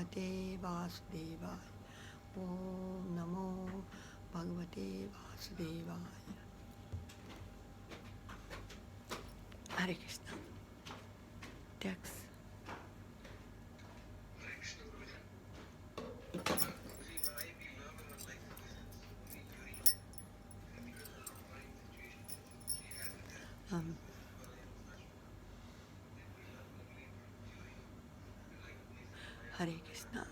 भगवते वासुदेवाय। ओम नमो भगवते वासुदेवाय। हरे कृष्णा। टेक्स्ट हरे कृष्णा।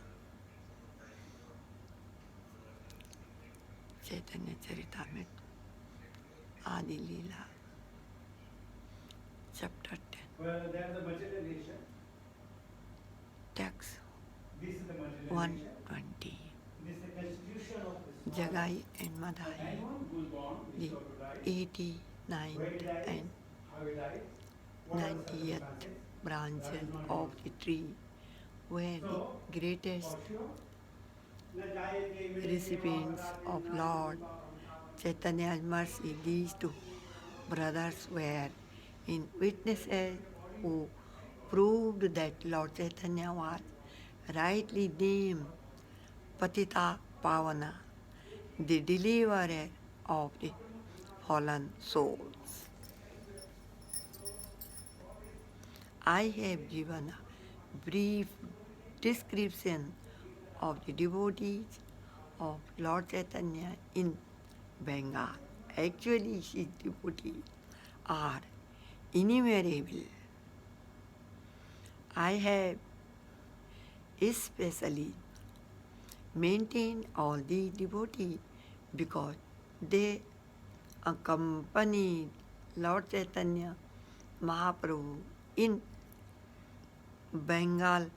चैतन्य चरितामृत आदि लीला chapter 10 text 120 Jagai and Madai, the 89th and 90th branches of the tree were the greatest recipients of Lord Chaitanya's mercy. These two brothers were in witnesses who proved that Lord Chaitanya was rightly named Patita Pavana, the deliverer of the fallen souls. I have given a brief description of the devotees of Lord Chaitanya in Bengal. Actually, his devotees are innumerable. I have especially maintained all these devotees because they accompanied Lord Chaitanya Mahaprabhu in Bengal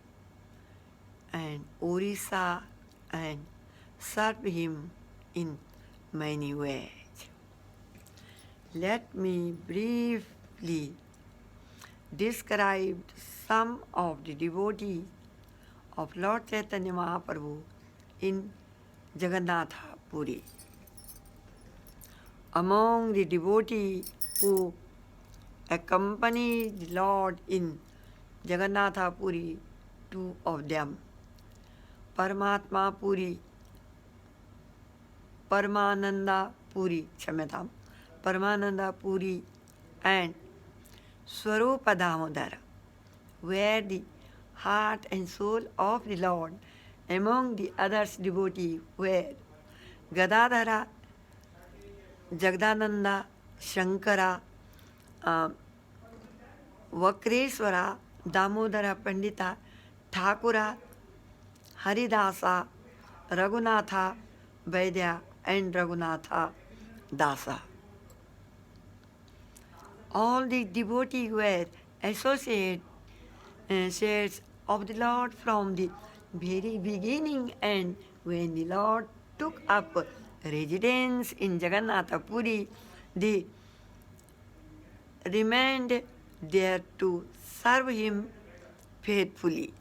and Orissa and served him in many ways. Let me briefly describe some of the devotees of Lord Chaitanya Mahaprabhu in Jagannath Puri. Among the devotees who accompanied the Lord in Jagannath Puri, two of them, Paramatma Puri, Paramananda Puri, Kshamyatam, Paramananda Puri and Swarupa Damodara, were the heart and soul of the Lord. Among the others devotees were Gadadhara, Jagdananda, Shankara, Vakreshwara, Damodara Pandita, Thakura, Haridasa, Raghunatha, Vaidya and Raghunatha Dasa. All the devotees were associates of the Lord from the very beginning, and when the Lord took up residence in Jagannath Puri, they remained there to serve him faithfully.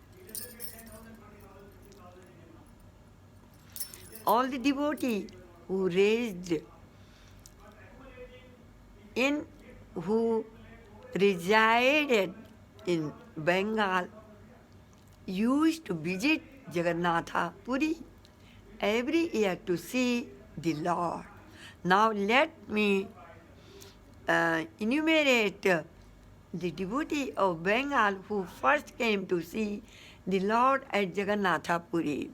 All the devotees who resided in Bengal used to visit Jagannath Puri every year to see the Lord. Now let me enumerate the devotees of Bengal who first came to see the Lord at Jagannath Puri.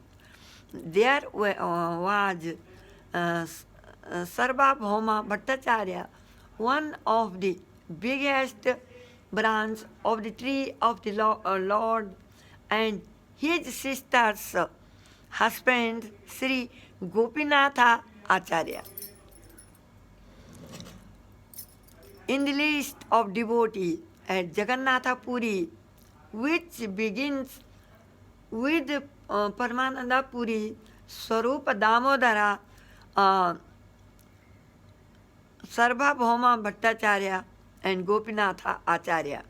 There was Sarvabhauma Bhattacharya, one of the biggest branch of the tree of the Lord, and his sister's husband, Sri Gopinatha Acharya. In the list of devotees at Jagannath Puri, which begins with Paramananda Puri, Swarupa Damodara, Sarvabhauma Bhattacharya and Gopinatha Acharya.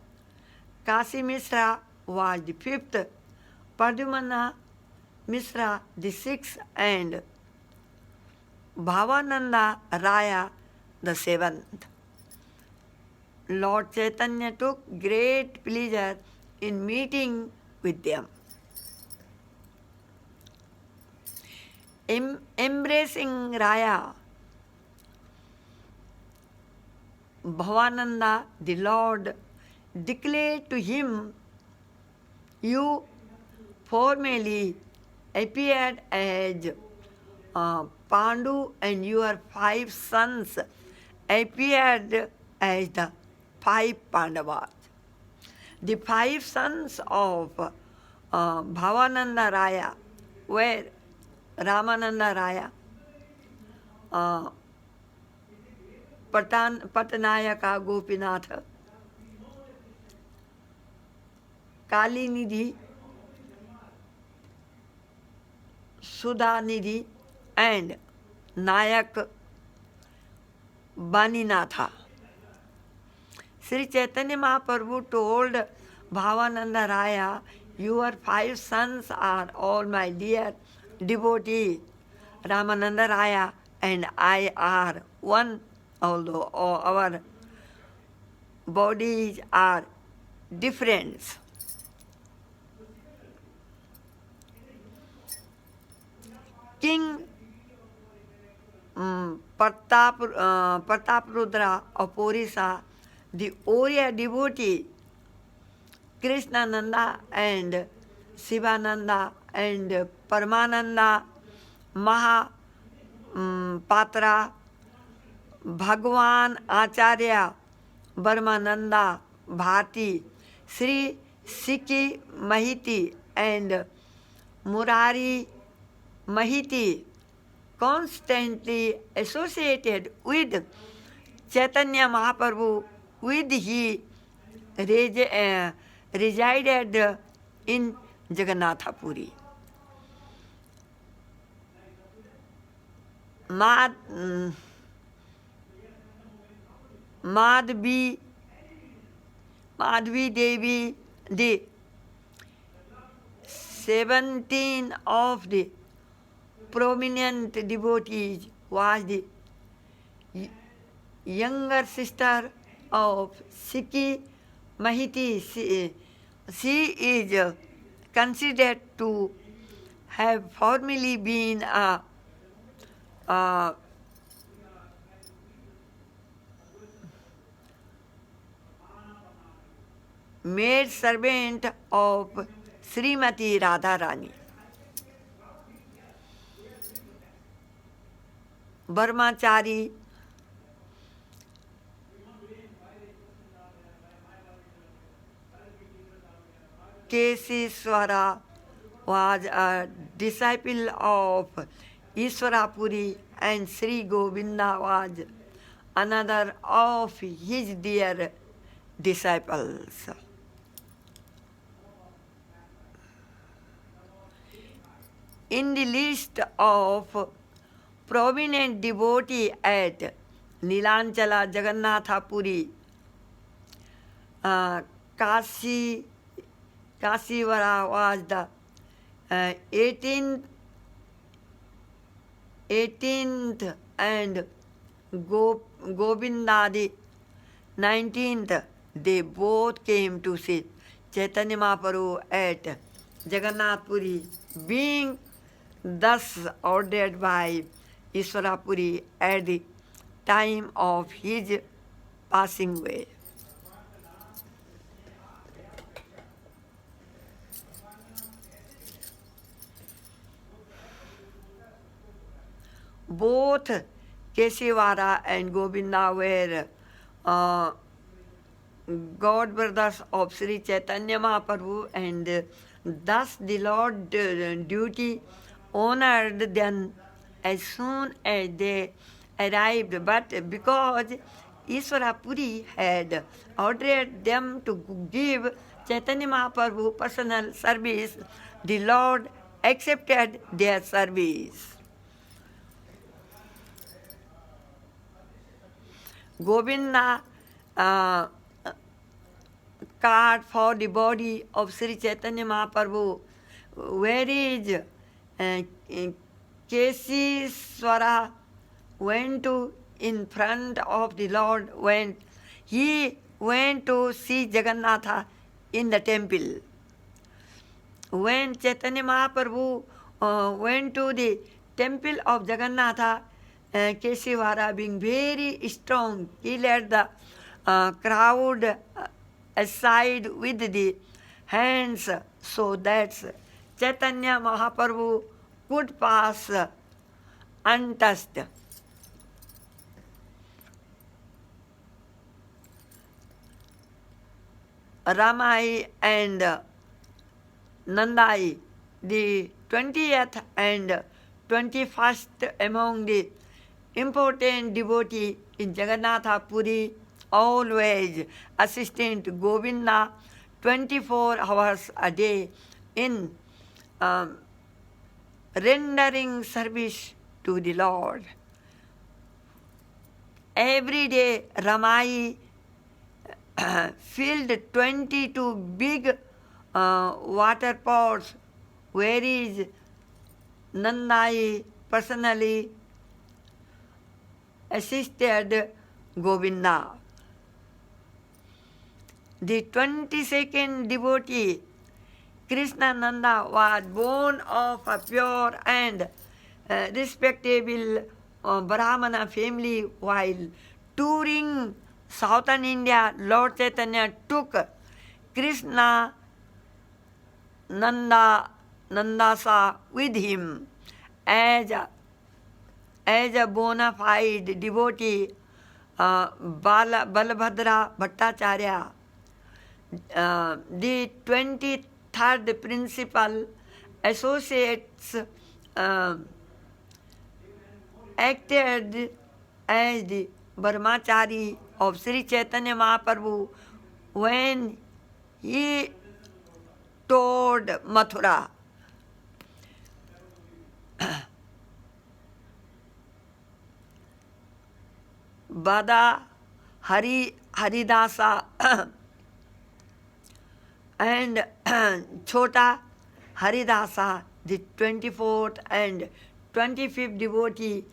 Kasi Mishra was the fifth, Pradyumna Mishra the sixth, and Bhavananda Raya the seventh. Lord Chaitanya took great pleasure in meeting with them. embracing Raya, Bhavananda, the Lord, declared to him, "You formerly appeared as Pandu, and your 5 sons appeared as the 5 Pandavas." The 5 sons of Bhavananda Raya were Ramananda Raya, Patanayaka Gopinath, Kalinidhi, Sudhanidhi, and Nayak Baninatha. Sri Chaitanya Mahaprabhu told Bhavananda Raya, "Your 5 sons are all my dear devotees. Ramananda Raya and I are one, although our bodies are different." King Prataprudra of Orissa, the Oriya devotee, Krishnananda and Sivananda and Paramananda Mahapatra, Bhagwan Acharya Brahmananda Bharti, Sri Sikhi Mahiti and Murari Mahiti, constantly associated with Chaitanya Mahaprabhu, with he resided in Jagannatha Puri. Madhvi Devi, the 17 of the prominent devotees, was the younger sister of Sikhi Mahiti. She is considered to have formerly been a maid servant of Srimati Radharani. Brahmachari Kesiswara was a disciple of Iswarapuri, and Sri Govinda was another of his dear disciples. In the list of prominent devotees at Nilanchala Jagannatha Puri, Kasivara was the 18th and Govinda the 19th. They both came to see Chaitanya Mahaprabhu at Jagannath Puri, being thus ordered by Iswarapuri at the time of his passing away. Both Kesivara and Govinda were god brothers of Sri Chaitanya Mahaprabhu, and thus the Lord duty honored them as soon as they arrived. But because Iswarapuri had ordered them to give Chaitanya Mahaprabhu personal service, the Lord accepted their service. Govinda cart for the body of Sri Chaitanya Mahaprabhu, whereas Kesiswara went to in front of the Lord when he went to see Jagannatha in the temple. When Chaitanya Mahaprabhu went to the temple of Jagannatha, Kesivara being very strong, he led the crowd aside with the hands so that Chaitanya Mahaprabhu could pass untouched. Ramai and Nandai, the 20th and 21st among the important devotees in Jagannatha Puri, always assistant Govinda 24 hours a day in rendering service to the Lord. Every day Ramai filled 22 big water pots, whereas Nandai personally assisted Govinda. The 22nd devotee, Krishna Nanda, was born of a pure and respectable Brahmana family. While touring southern India, Lord Chaitanya took Krishna Nandasa with him as a bona fide devotee. Balabhadra Bhattacharya, the 23rd principal, associates acted as the Brahmachari of Sri Chaitanya Mahaprabhu when he toured Mathura. Bada Haridasa and Chota Haridasa, the 24th and 25th devotee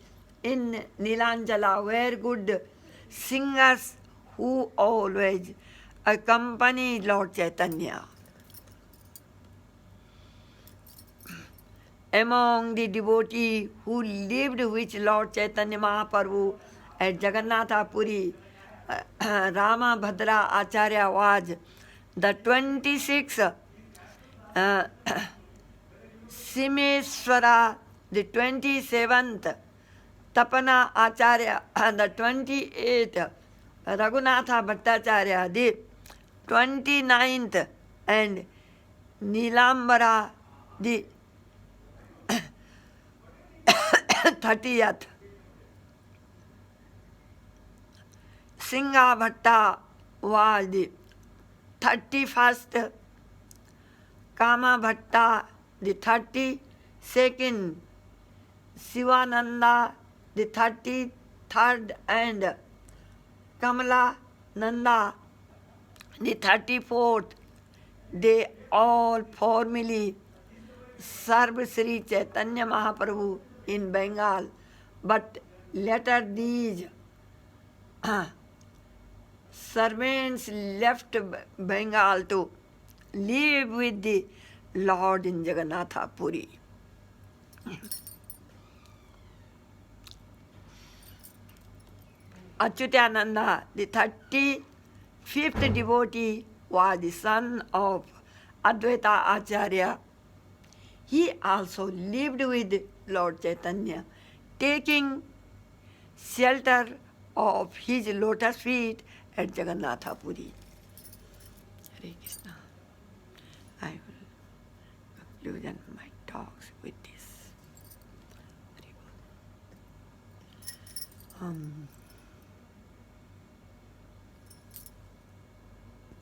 in Nilanjala, were good singers who always accompany Lord Chaitanya. Among the devotees who lived with Lord Chaitanya Mahaprabhu at Jagannatha Puri, Rama Bhadra Acharya was the 26th, Simeswara the 27th, Tapana Acharya the 28th, Raghunatha Bhattacharya the 29th, and Nilambara the 30th. Singha Bhatta was the 31st, Kama Bhatta the 32nd, Sivananda the 33rd, and Kamala Nanda the 34th. They all formally served Sri Chaitanya Mahaprabhu in Bengal, but later these servants left Bengal to live with the Lord in Jagannatha Puri. Achyutananda, the 35th devotee, was the son of Advaita Acharya. He also lived with Lord Chaitanya, taking shelter of his lotus feet at Jagannatha Puri. Hare Krishna. I will conclude my talks with this. Hare Krishna.